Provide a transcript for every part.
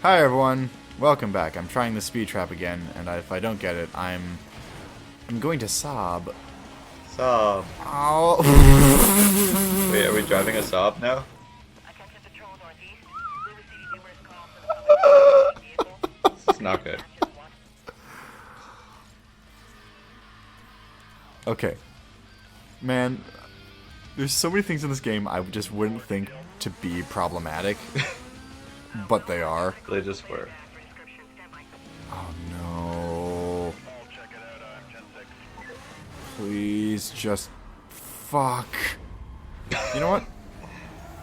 Hi everyone, welcome back. I'm trying the speed trap again, and if I don't get it, I'm going to sob. Saab. Oh. Wait, are we driving a Saab now? This is not good. Okay, man. There's so many things in this game I just wouldn't think to be problematic, but they are. They just were. Oh no! Please just fuck. You know what?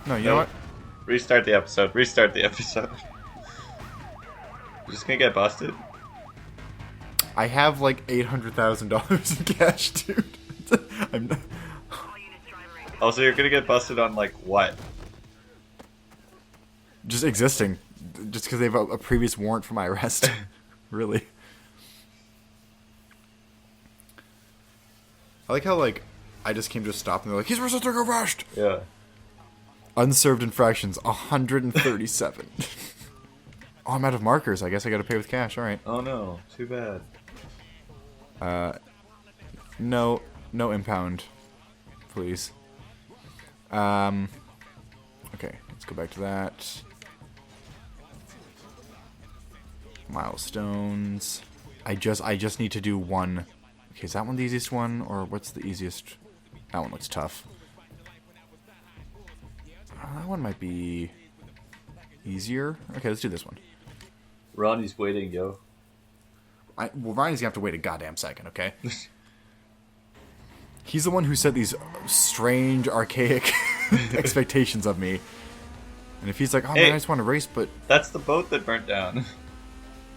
No, you know what? Restart the episode. Restart the episode. You're just gonna get busted? I have like $800,000 in cash, dude. I'm not... Also, you're gonna get busted on, like, what? Just existing. Just because they have a previous warrant for my arrest. Really. I like how, like, I just came to a stop and they're like, he's resisting arrest! Yeah. Unserved infractions, 137. Oh, I'm out of markers. I guess I gotta pay with cash. Alright. Oh no, too bad. No impound. Please. Okay, let's go back to that. Milestones. I just need to do one. Okay, is that one the easiest one, or what's the easiest? That one looks tough. That one might be easier. Okay, let's do this one. Ronnie's waiting, yo. Well, Ryan's gonna have to wait a goddamn second, okay? He's the one who set these strange, archaic expectations of me. And if he's like, oh Hey. man, I just want to race, but That's the boat that burnt down.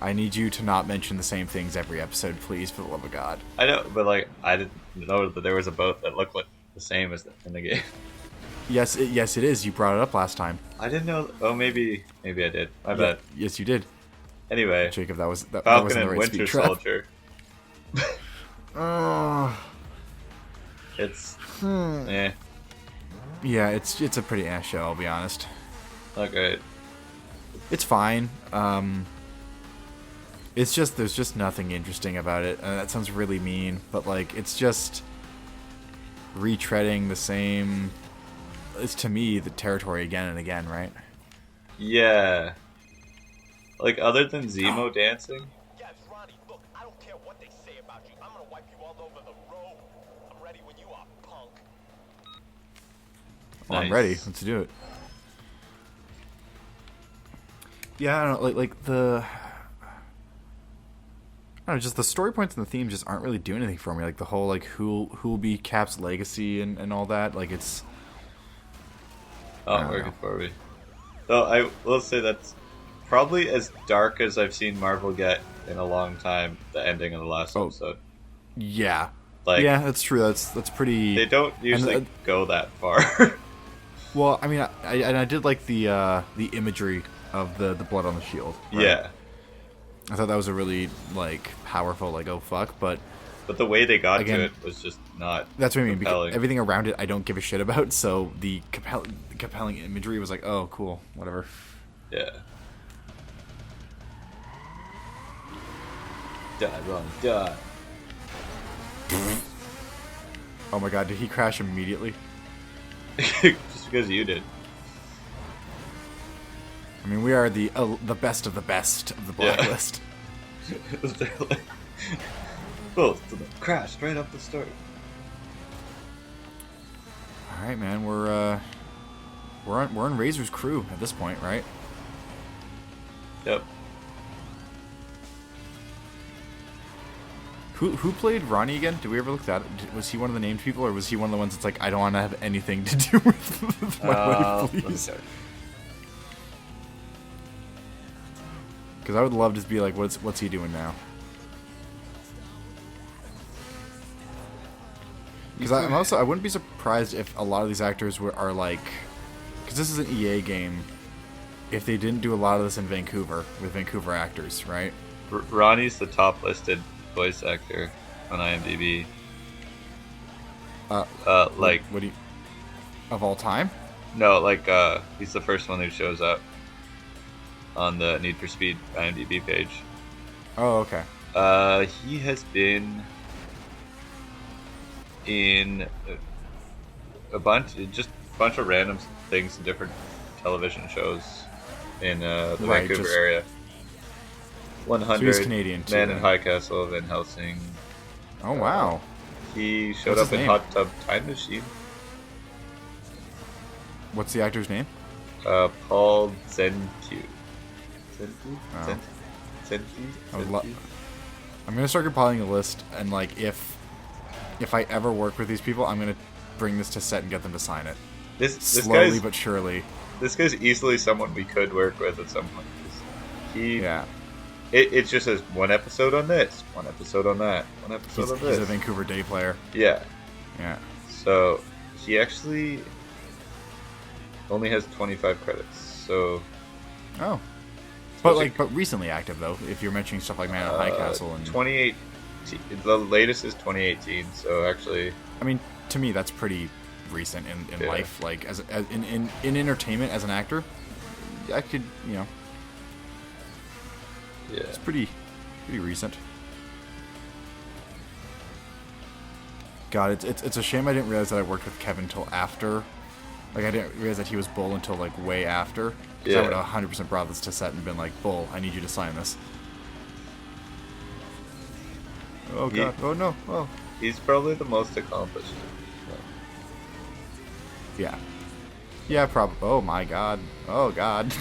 I need you to not mention the same things every episode, please, for the love of God. I know, but, like, I didn't know that there was a boat that looked like the same as in the game. Yes, it is. You brought it up last time. I didn't know. Oh, maybe I did. My bad. Yes, you did. Anyway, Jacob, that wasn't Falcon the and right Winter speed trap. Soldier. It's yeah, Yeah, it's a pretty ass show, I'll be honest. not great. It's fine. It's just there's just nothing interesting about it. That sounds really mean, but like it's just retreading the same. It's to me the territory again and again, right? Yeah, like other than Zemo dancing. Yes, Ronnie, look, I don't care what they say about you. I'm gonna wipe you all over the road. I'm ready when you are, punk. Well, I'm Nice. ready. Let's do it. Yeah, I don't know, like the. I don't know, just the story points and the themes just aren't really doing anything for me. Like the whole like who'll be Cap's legacy and all that. Like it's. I Oh, don't working know. for me. Though I will say that's probably as dark as I've seen Marvel get in a long time. The ending of the last Oh. episode. Yeah. Like, Yeah, that's true. That's pretty. they don't usually And, go that far. Well, I mean, I did like the imagery of the blood on the shield. Right? Yeah, I thought that was a really like powerful like oh fuck, but but the way they got Again, to it was just not. that's what I mean. Because compelling. everything around it I don't give a shit about. So the compelling imagery was like oh cool whatever. Yeah. Die, Ron, die. Oh my god, did he crash immediately? Just because you did. I mean, we are the best of the best of the Yeah. blacklist. Both crashed right up the start. All right, man, we're on Razor's crew at this point, right? Yep. Who played Ronnie again? Did we ever look that? Was he one of the named people, or was he one of the ones that's like, I don't want to have anything to do with my life, please? Because I would love to be like, what's he doing now? Because I wouldn't be surprised if a lot of these actors are like, because this is an EA game, if they didn't do a lot of this in Vancouver with Vancouver actors, right? Ronnie's the top listed voice actor on IMDb. Like, What do you of all time? no, like, he's the first one who shows up. on the Need for Speed IMDb page. Oh, okay. He has been in a bunch of random things in different television shows in the Right, Vancouver just- area. 100, So he's Canadian too, Man in right? High Castle, Van Helsing. Oh wow. He showed What's up his in name? Hot Tub Time Machine. What's the actor's name? Paul Zenku. Zenku? Oh. Zenku? I would lo- Zenku? I'm gonna start compiling a list, and like if I ever work with these people, I'm gonna bring this to set and get them to sign it. This Slowly guy's but surely. this guy's easily someone we could work with at some point. He Yeah. It just says one episode on this, one episode on that, one episode on He's a this. Vancouver Day player. Yeah. Yeah. So he actually only has 25 credits. So Oh. But Especially- like, but recently active though. If you're mentioning stuff like Man in High Castle and 28. The latest is 2018. So actually, I mean, to me, that's pretty recent in Yeah. life. Like, as in entertainment, as an actor, I could, yeah. it's pretty recent. God, it's a shame I didn't realize that I worked with Kevin till after. Like, I didn't realize that he was Bull until like way after. 'Cause I Yeah. would have 100% brought this to set and been like, Bull, I need you to sign this. Oh He- God! Oh no! Oh. He's probably the most accomplished. Yeah. Yeah, probably. Oh my God. Oh God.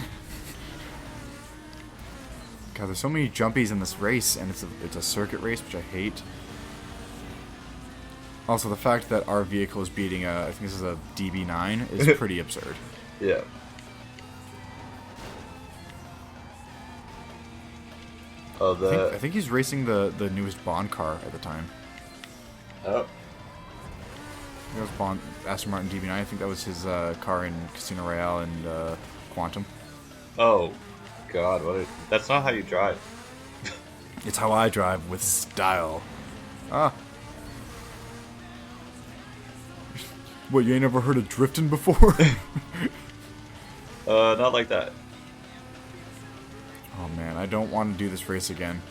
God, there's so many jumpies in this race, and it's a circuit race, which I hate. Also, the fact that our vehicle is beating I think this is a DB9 is pretty absurd. Yeah. Oh, I think he's racing the newest Bond car at the time. oh, It was Bond Aston Martin DB9. I think that was his car in Casino Royale and Quantum. oh, God! That's not how you drive. It's how I drive with style. Ah. What, you ain't never heard of drifting before? Not like that. Oh man, I don't want to do this race again.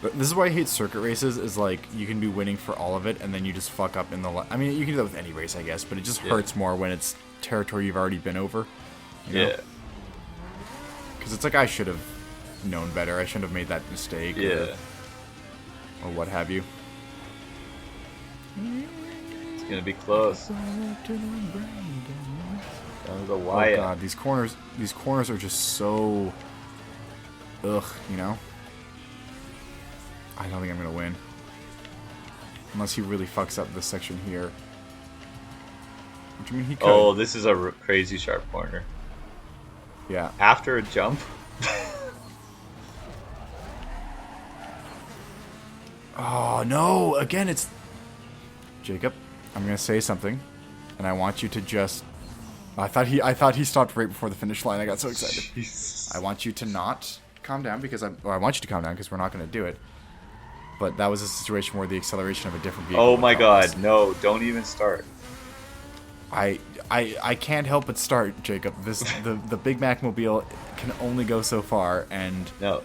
But this is why I hate circuit races, is like, you can be winning for all of it, and then you just fuck up in the... I mean, you can do that with any race, I guess, but it just Yeah. hurts more when it's territory you've already been over. You know? Yeah. Because it's like, I should have known better. I shouldn't have made that mistake. Yeah. Or what have you. It's gonna be close. That was a Wyatt. Oh god, these corners are just so ugh, you know? I don't think I'm gonna win. Unless he really fucks up this section here. Which I mean he could. Oh, this is a crazy sharp corner. Yeah. After a jump. Oh no! Again it's Jacob, I'm gonna say something, and I want you to just I thought he stopped right before the finish line. I got so excited. Jesus. I want you to not calm down because I want you to calm down because we're not going to do it. But that was a situation where the acceleration of a different vehicle. Oh would my help us. God! No, don't even start. I can't help but start, Jacob. The Big Mac Mobile can only go so far, and No.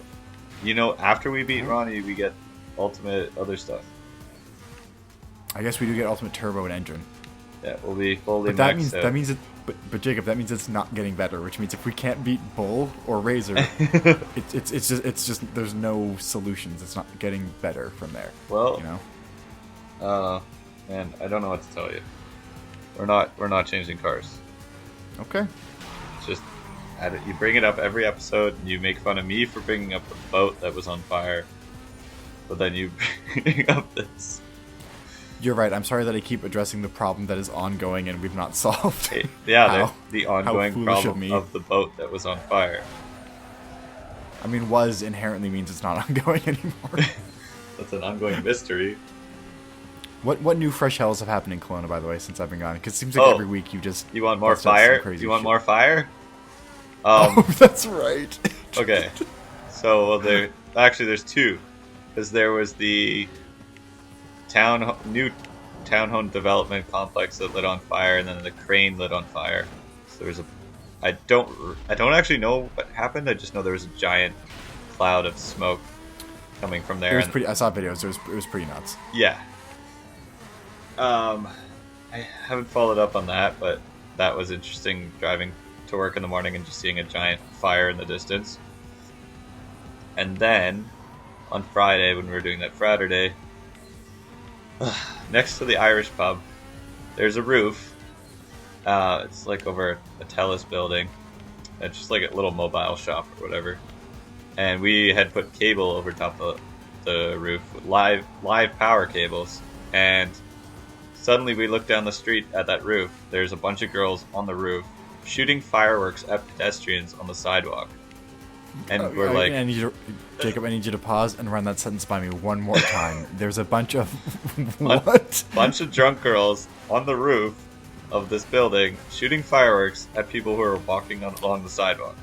You know, after we beat Ronnie, we get ultimate other stuff. I guess we do get ultimate turbo and engine. Yeah, we'll be fully But maxed out. that means it. But Jacob, that means it's not getting better. Which means if we can't beat Bull or Razor, it's just there's no solutions. It's not getting better from there. Well, you know. Man, I don't know what to tell you. We're not changing cars. Okay. It's just you bring it up every episode, and you make fun of me for bringing up the boat that was on fire, but then you bring up this. You're right. I'm sorry that I keep addressing the problem that is ongoing and we've not solved. Yeah, How? the ongoing foolish of problem me. of the boat that was on fire. I mean, was inherently means it's not ongoing anymore. That's an ongoing mystery. What new fresh hells have happened in Kelowna, by the way, since I've been gone? Because it seems like Oh. every week you just... You want more bust out some fire? crazy You want shit. more fire? Oh, that's right. Okay. So there's two, because there was the new townhome development complex that lit on fire, and then the crane lit on fire. So there's a I don't actually know what happened. I just know there was a giant cloud of smoke coming from there. It was and- pretty. I saw videos. It was pretty nuts. Yeah. I haven't followed up on that, but that was interesting driving to work in the morning and just seeing a giant fire in the distance. And then on Friday, when we were doing that Friday, next to the Irish pub, there's a roof. It's like over a Telus building. It's just like a little mobile shop or whatever. And we had put cable over top of the roof with live power cables. And suddenly we look down the street at that roof. There's a bunch of girls on the roof shooting fireworks at pedestrians on the sidewalk. And we're like, Jacob, I need you to pause and run that sentence by me one more time. There's a bunch of what? bunch of drunk girls on the roof of this building shooting fireworks at people who are walking along the sidewalk.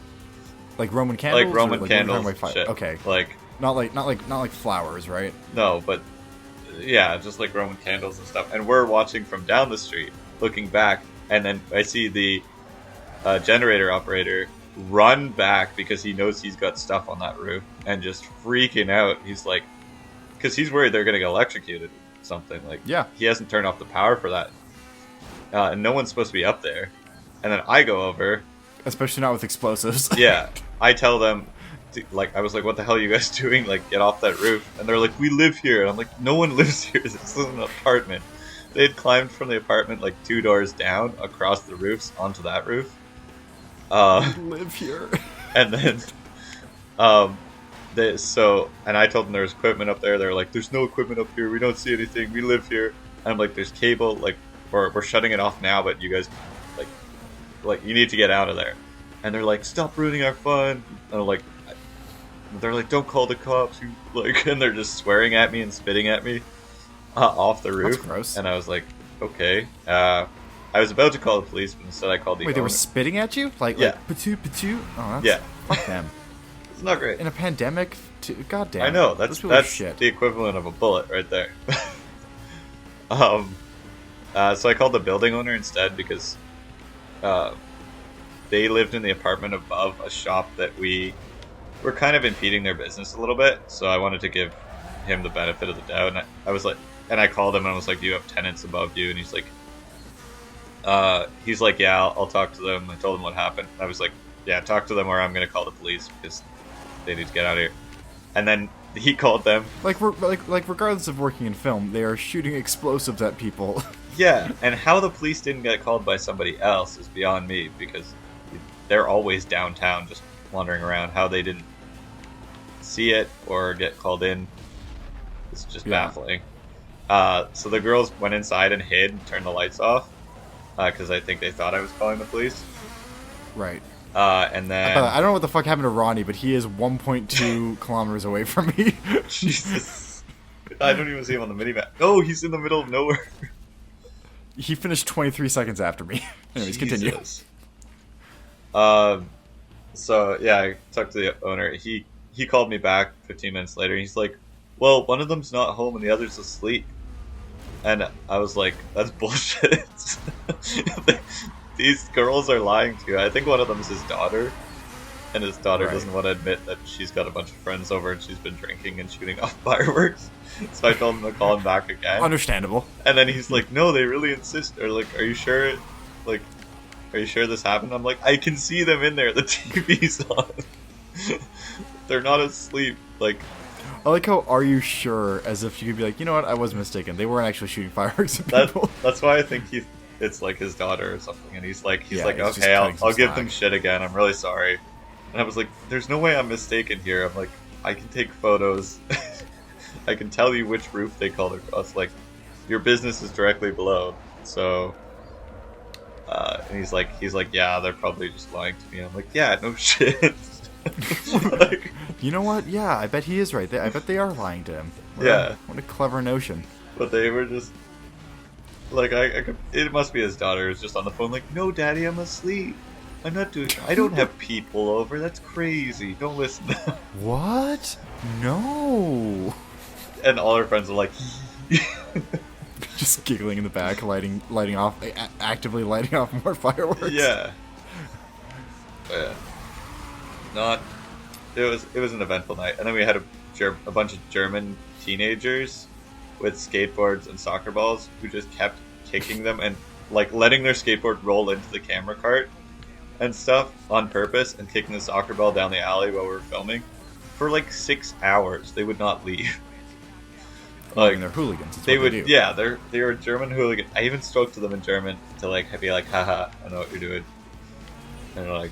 Like Roman candles. Like Roman or candles. Like Shit. Okay. Like Not like flowers, right? no, but yeah, just like Roman candles and stuff. And we're watching from down the street, looking back, and then I see the generator operator run back because he knows he's got stuff on that roof and just freaking out. He's like, because he's worried they're gonna get electrocuted or something. Like, Yeah. he hasn't turned off the power for that, and no one's supposed to be up there. And then I go over. Especially not with explosives. Yeah, I tell them, like, I was like, what the hell are you guys doing? Like, get off that roof. And they're like, we live here. And I'm like, no one lives here. This is an apartment. They had climbed from the apartment like 2 doors down across the roofs onto that roof. Live here. And then, and I told them there was equipment up there. They're like, there's no equipment up here. We don't see anything. We live here. And I'm like, there's cable. Like, we're shutting it off now, but you guys, like you need to get out of there. And they're like, stop ruining our fun. And they're like, don't call the cops. And they're just swearing at me and spitting at me off the roof. That's gross. And I was like, okay. I was about to call the police, but instead I called the Wait, they owner. were spitting at you? Like, Yeah. Patu? Oh, that's, Yeah. Fuck them. It's not great. In a pandemic? God damn. I know, Those that's people are that's shit. the equivalent of a bullet right there. So I called the building owner instead because they lived in the apartment above a shop that we were kind of impeding their business a little bit. So I wanted to give him the benefit of the doubt, and I was like, and I called him and I was like, "Do you have tenants above you?" And he's like, "Yeah, I'll talk to them." I told him what happened. I was like, "Yeah, talk to them, or I'm gonna call the police because they need to get out of here." And then he called them. Like regardless of working in film, they are shooting explosives at people. Yeah, and how the police didn't get called by somebody else is beyond me because they're always downtown just wandering around. How they didn't see it or get called in is just baffling. So the girls went inside and hid and turned the lights off because I think they thought I was calling the police. Right. And then... I don't know what the fuck happened to Ronnie, but he is 1.2 kilometers away from me. Jesus. I don't even see him on the minimap. Oh, he's in the middle of nowhere. He finished 23 seconds after me. Anyways, continue. Jesus. So yeah, I talked to the owner. He called me back 15 minutes later. He's like, "Well, one of them's not home and the other's asleep." And I was like, "That's bullshit." These girls are lying to you. I think one of them's his daughter, and his daughter doesn't want to admit that she's got a bunch of friends over and she's been drinking and shooting off fireworks. So I told him to call him back again. Understandable. And then he's like, "No, they really insist." Or like, "Are you sure? Like, are you sure this happened?" I'm like, "I can see them in there. The TV's on. They're not asleep." Like, I like how "are you sure?" as if you could be like, you know what, I was mistaken. They weren't actually shooting fireworks at people. that's why I think it's like his daughter or something. And he's like, he's okay, just I'll cutting some give slack. them shit again. I'm really sorry. And I was like, "There's no way I'm mistaken here." I'm like, I can take photos. I can tell you which roof they called across. Like, your business is directly below. So, and he's like, "Yeah, they're probably just lying to me." I'm like, "Yeah, no shit." Like, You know what? Yeah, I bet he is right. I bet they are lying to him. Yeah. What a clever notion. but they were just like, it must be his daughter who's just on the phone like, "No, Daddy, I'm asleep. I'm not doing. I don't have people over. That's crazy. Don't listen to them." What? No. And all her friends are like, Just giggling in the back, lighting off, actively lighting off more fireworks. "Yeah." Yeah. Not. It was an eventful night, and then we had a bunch of German teenagers with skateboards and soccer balls who just kept kicking them and like letting their skateboard roll into the camera cart and stuff on purpose and kicking the soccer ball down the alley while we were filming for like 6 hours. They would not leave. Like, they're hooligans. That's They what would, they do. yeah. They were German hooligans. I even spoke to them in German to like be like, haha, I know what you're doing. And they're like,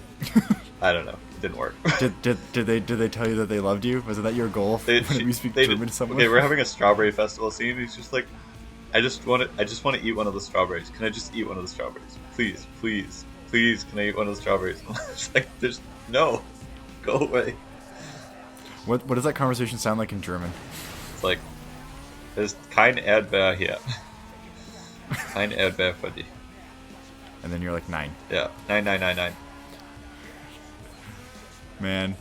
I don't know, it didn't work. Did they tell you that they loved you? Was it that your goal when you speak German to someone? Okay, we're having a strawberry festival scene. He's just like, I just want to eat one of the strawberries. Can I just eat one of the strawberries, please, please, please? Can I eat one of the strawberries? It's like, there's no, go away. What does that conversation sound like in German? It's like, there's kein Erdbeer here. Kein Erdbeer für dich. And then you're like 9. Yeah, 9999. Man,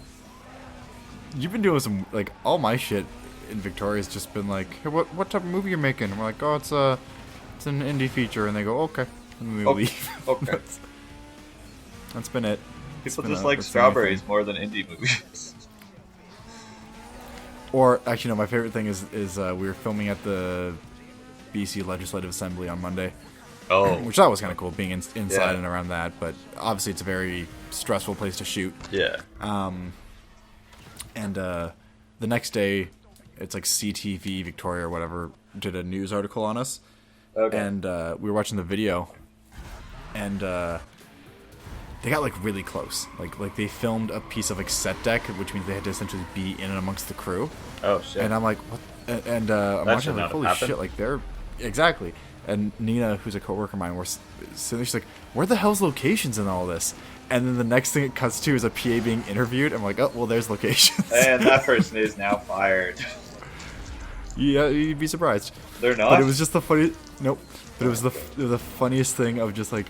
you've been doing some like all my shit in Victoria's just been like, hey, what type of movie you're making? And we're like, oh, it's an indie feature, and they go, okay, and we leave. Okay. That's been it. People just like strawberries more than indie movies. Or actually, no, my favorite thing is we were filming at the BC Legislative Assembly on Monday. Oh, Which I thought was kind of cool, being inside Yeah. and around that. But obviously, it's a very stressful place to shoot. yeah. And the next day, it's like CTV Victoria or whatever did a news article on us. Okay. And we were watching the video, and they got like really close. Like they filmed a piece of like set deck, which means they had to essentially be in and amongst the crew. Oh shit. And I'm like, what? And I'm That watching, should like, not holy have shit! happened. Like they're exactly. And Nina, who's a coworker of mine, was sitting there. She's like, "Where the hell's locations in all this?" And then the next thing it cuts to is a PA being interviewed. I'm like, "Oh, well, there's locations." And that person is now fired. Yeah, you'd be surprised. They're not. But it was just the funny. Nope. But it was the funniest thing of just like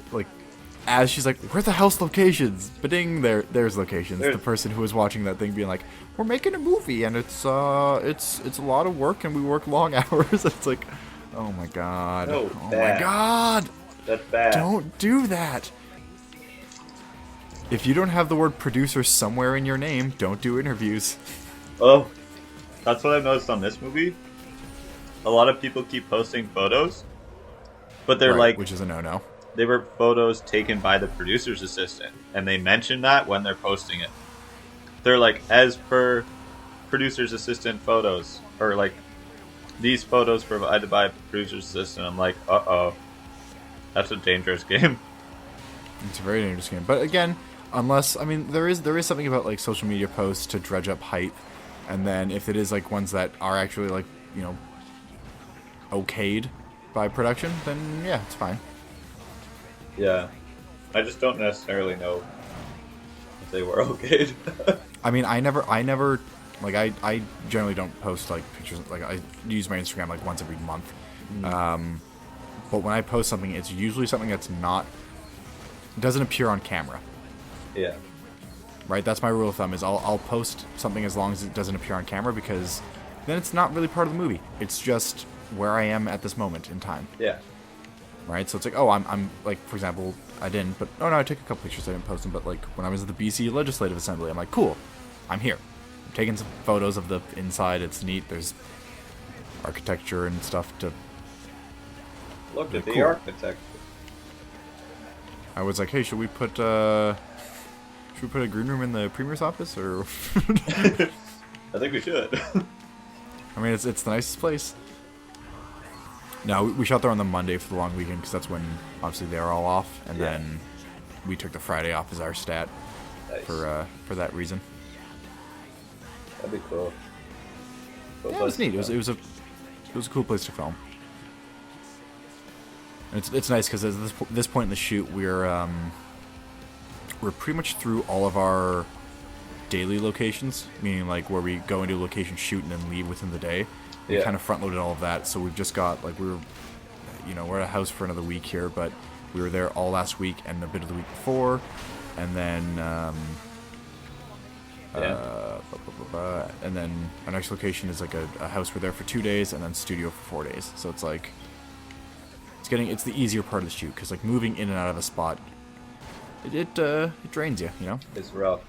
as she's like, "Where the hell's locations?" Ba-ding, there's locations. There's- The person who was watching that thing being like, "We're making a movie and it's a lot of work and we work long hours." It's like, oh my god. No, oh bad. my god. That's bad. Don't do that. If you don't have the word producer somewhere in your name, don't do interviews. Oh, that's what I've noticed on this movie. A lot of people keep posting photos, but they're Right, like, which is a no-no. they were photos taken by the producer's assistant, and they mention that when they're posting it. They're like, as per producer's assistant photos, or like, these photos provided by producer's assistant. I'm like, uh-oh. That's a dangerous game. It's a very dangerous game. But again, unless there is something about like social media posts to dredge up hype, and then if it is like ones that are actually like, you know, okayed by production, then yeah, it's fine. Yeah. I just don't necessarily know if they were okay. I mean, I never like I generally don't post like pictures. Like I use my Instagram like once every month. But when I post something, it's usually something that's not doesn't appear on camera. Yeah. Right? That's my rule of thumb is I'll post something as long as it doesn't appear on camera, because then it's not really part of the movie. It's just where I am at this moment in time. Yeah. Right? So it's like, oh, I'm like, for example, I didn't, but oh no, I took a couple pictures, I didn't post them, but like when I was at the BC Legislative Assembly, I'm like, cool, I'm here. I'm taking some photos of the inside, it's neat, there's architecture and stuff to... Look at the Cool. architect. I was like, hey, should we put a green room in the premier's office, or... I think we should. I mean, it's the nicest place. No, we shot there on the Monday for the long weekend, because that's when, obviously, they were all off, and Yeah. then we took the Friday off as our stat Nice. for that reason. That'd be cool. Cool Yeah, it was place neat. to It was a cool place to film. And it's nice because at this point in the shoot, we're pretty much through all of our daily locations, meaning like where we go into a location, shoot, and then leave within the day. We Yeah. kind of front loaded all of that, so we've just got like we're at a house for another week here, but we were there all last week and a bit of the week before, and then and then our next location is like a house we're there for 2 days, and then studio for 4 days. So it's like it's the easier part of the shoot, because like moving in and out of a spot it drains you, you know. It's rough.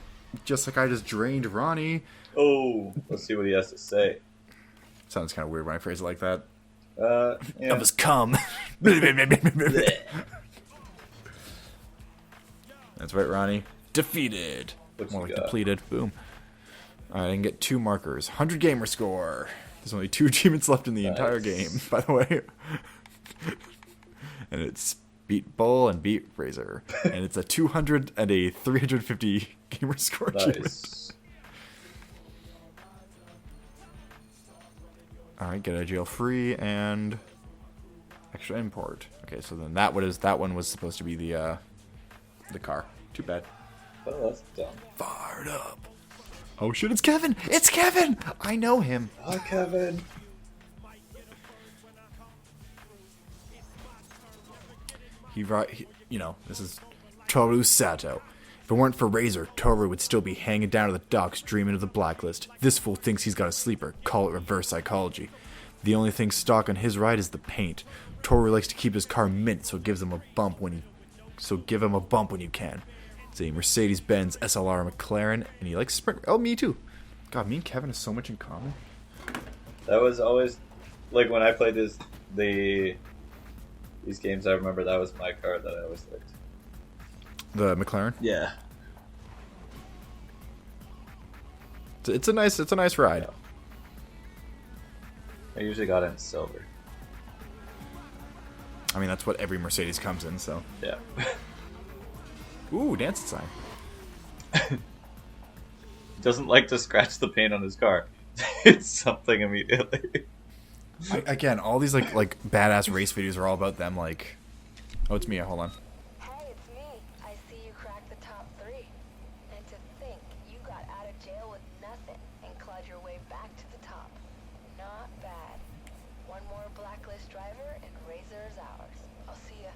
Just like I just drained Ronnie. Oh, let's see what he has to say. Sounds kind of weird when I phrase it like that. Yeah. Of his cum. That's right, Ronnie. Defeated. What's More he like got? depleted. Boom. Alright, I can get 2 markers. 100 gamer score. There's only 2 achievements left in the entire Nice. game, by the way. And it's beat Bull and beat Razor. And it's a 200 and a 350 gamer score achievement. Nice. Alright, get out of jail free and extra import. Okay, so then that one was supposed to be the car. Too bad. Oh, that's dumb. Fired up. Oh shit, it's Kevin! It's Kevin! I know him. Hi, Kevin. This is Toru Sato. If it weren't for Razor, Toru would still be hanging down at the docks dreaming of the blacklist. This fool thinks he's got a sleeper. Call it reverse psychology. The only thing stock on his ride is the paint. Toru likes to keep his car mint, so give him a bump when you can. It's a Mercedes-Benz SLR McLaren, and he likes sprint. Oh, me too. God, me and Kevin have so much in common. That was always like when I played these games. I remember that was my car that I always liked. The McLaren. Yeah. It's a nice ride. I usually got it in silver. I mean, that's what every Mercedes comes in. So. Yeah. Ooh, dancing sign. Doesn't like to scratch the paint on his car. It's something immediately. Again, all these like badass race videos are all about them. Like, oh, it's Mia. Hold on. Hey, it's me. I see you cracked the top 3. And to think, you got out of jail with nothing and clawed your way back to the top. Not bad. One more blacklist driver and Razor is ours. I'll see ya.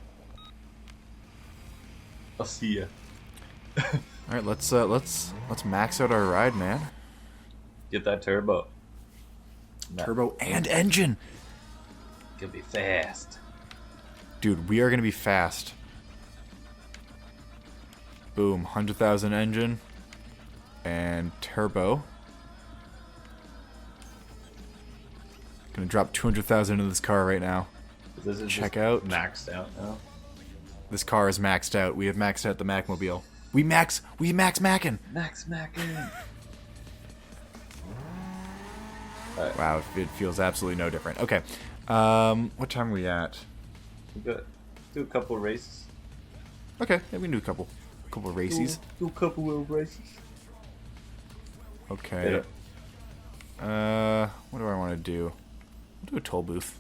I'll see ya. All right, let's max out our ride, man. Get that turbo. Turbo and engine, Gonna be fast. dude. We are gonna be fast. Boom, 100,000 engine and turbo. Gonna drop 200,000 into this car right now. This is Check just out. maxed out now. This car is maxed out. We have maxed out the Macmobile. We max mackin'. Max Mackin. Wow, it feels absolutely no different. Okay, what time are we at? We got do a couple races. Okay, yeah, we can do a couple races. Do a couple of races. Okay. What do I want to do? We'll do a toll booth.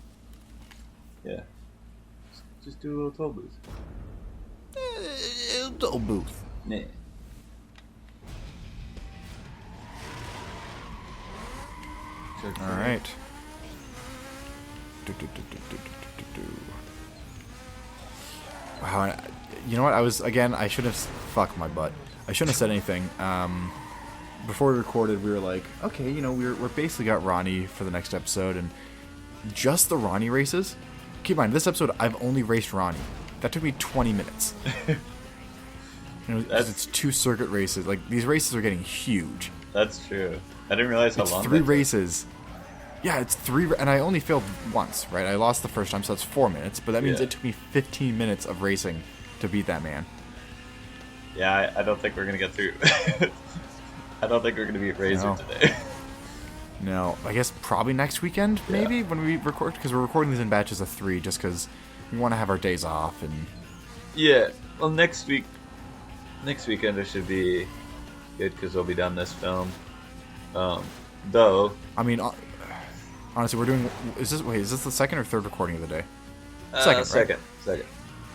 Yeah. Just do a little toll booth. Toll booth. Yeah. All right. Wow, you know what? I should have. Fuck my butt. I shouldn't have said anything. Before we recorded, we were like, okay, we're basically got Ronnie for the next episode, and just the Ronnie races. Keep in mind, this episode I've only raced Ronnie. That took me 20 minutes. 'Cause it's 2 circuit races. Like, these races are getting huge. That's true. I didn't realize how It's long. 3 that took. races. Yeah, it's 3, and I only failed once, right? I lost the first time, so that's 4 minutes. But that means Yeah. it took me 15 minutes of racing to beat that man. Yeah, I don't think we're gonna get through. I don't think we're gonna beat Razor No. today. No, I guess probably next weekend, maybe, when we record, because we're recording these in batches of 3, just because we want to have our days off, and Yeah. Well, next weekend it should be good because we'll be done this film. Though. I mean, honestly, we're doing. Is this the second or third recording of the day? Second, right? Second.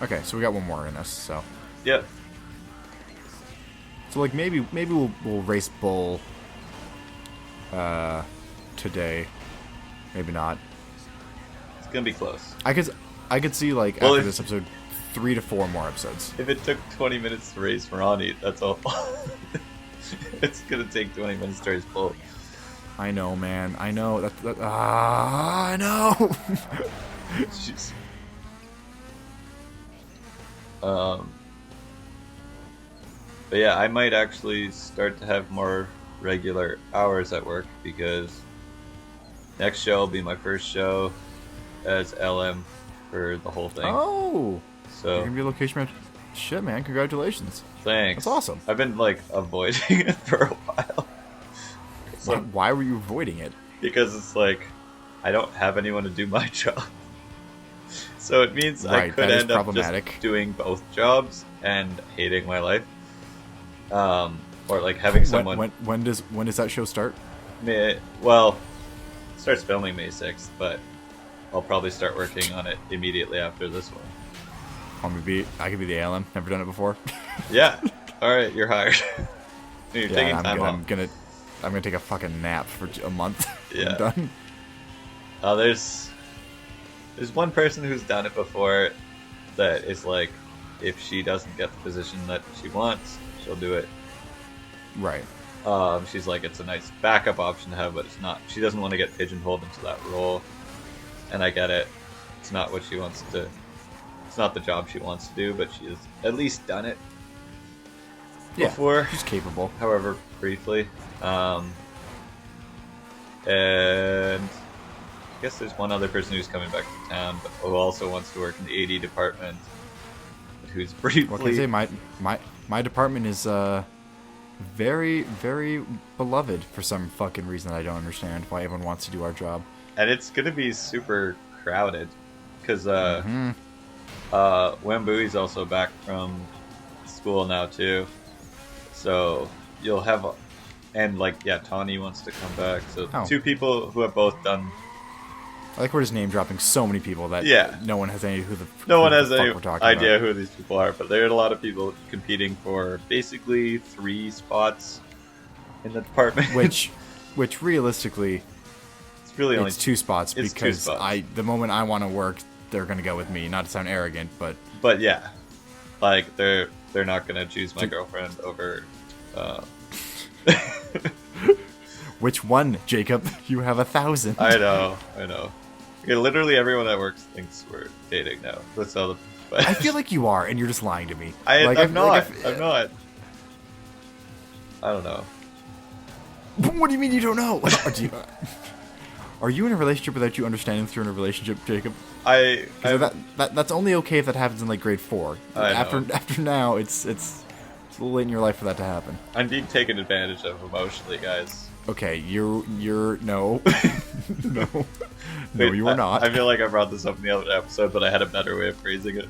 Okay, so we got one more in us. So, Yep. like maybe we'll race Bull. Today, maybe not. It's gonna be close. I could see like Well, after if- this episode, 3 to 4 more episodes. If it took 20 minutes to race Ronnie, that's all. It's gonna take 20 minutes to race Bull. I know, man. I know I know. Jeez. But yeah, I might actually start to have more regular hours at work because next show will be my first show as LM for the whole thing. Oh, you're So gonna be a location manager. Shit, man! Congratulations. thanks. That's awesome. I've been like avoiding it for a while. So, Why were you avoiding it? because it's like I don't have anyone to do my job. So it means I Right, could that is end up problematic. just doing both jobs and hating my life. Or like having someone When does that show start? well, it starts filming May 6th, but I'll probably start working on it immediately after this one. I could be the ALM. Never done it before. Yeah. All right, you're hired. You're taking Yeah, time off. I'm gonna take a fucking nap for a month. Yeah. I'm done. There's one person who's done it before that is like, if she doesn't get the position that she wants, she'll do it. Right. She's like, it's a nice backup option to have, but it's not. She doesn't want to get pigeonholed into that role, and I get it. It's not what she wants to. It's not the job she wants to do, but she has at least done it Yeah. before, She's capable. however briefly. And I guess there's one other person who's coming back to town, but who also wants to work in the AD department. Who's briefly. What can I say? My department is very, very beloved for some fucking reason I don't understand why everyone wants to do our job. And it's gonna be super crowded because Mhm. Wambui's also back from school now too, so you'll have and like yeah, Tawny wants to come back, so Oh. two people who have both done. I like we're just name dropping so many people that Yeah. no one has any No one who has the fuck any we're talking idea about. who these people are, but there are a lot of people competing for basically 3 spots in the department. Which realistically, it's really only it's 2 spots it's 2 because spots. the moment I want to work, they're gonna go with me. Not to sound arrogant, but But yeah, like they're not gonna choose my Dude. girlfriend over. which one, Jacob? You have 1,000. I know. Okay, literally everyone that works thinks we're dating now. That's all. But I feel like you are, and you're just lying to me. I'm not. like, I'm not. I don't know. What do you mean you don't know? Are you in a relationship without you understanding that you're in a relationship, Jacob? 'Cause that's only okay if that happens in like grade 4. I know. After now, it's a little late in your life for that to happen. I'm being taken advantage of emotionally, guys. Okay, you're no, no, no, Wait, you are not. I feel like I brought this up in the other episode, but I had a better way of phrasing it.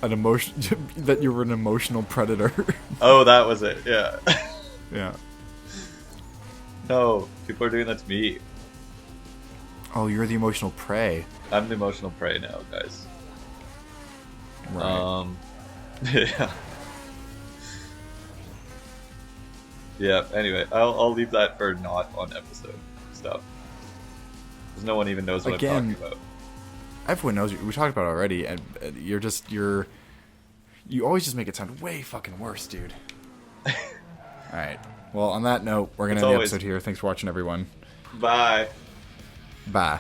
An emotion that you were an emotional predator. Oh, that was it. Yeah. Yeah. No, people are doing that to me. Oh, you're the emotional prey. I'm the emotional prey now, guys. Right. Yeah. Yeah. Anyway, I'll leave that for not on episode stuff, because no one even knows what Again, I'm talking about. Everyone knows we talked about it already, and you always just make it sound way fucking worse, dude. All right. Well, on that note, we're gonna It's end the always- episode here. Thanks for watching, everyone. Bye. Bye.